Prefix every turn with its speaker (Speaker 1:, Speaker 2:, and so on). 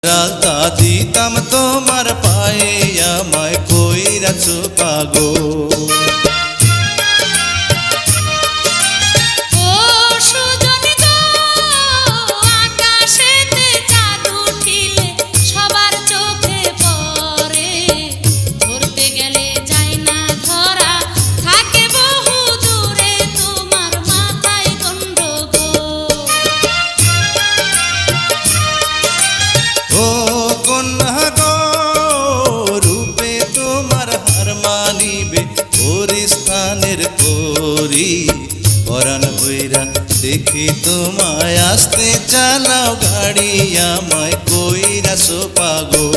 Speaker 1: রালতা দিতাম তোমার পায়ে আমায় কইরাছো পাগল। পরাণ ভৈরা দেখি তোমায় আসতে চালাও গাড়ি আমায় কইরাছো পাগল।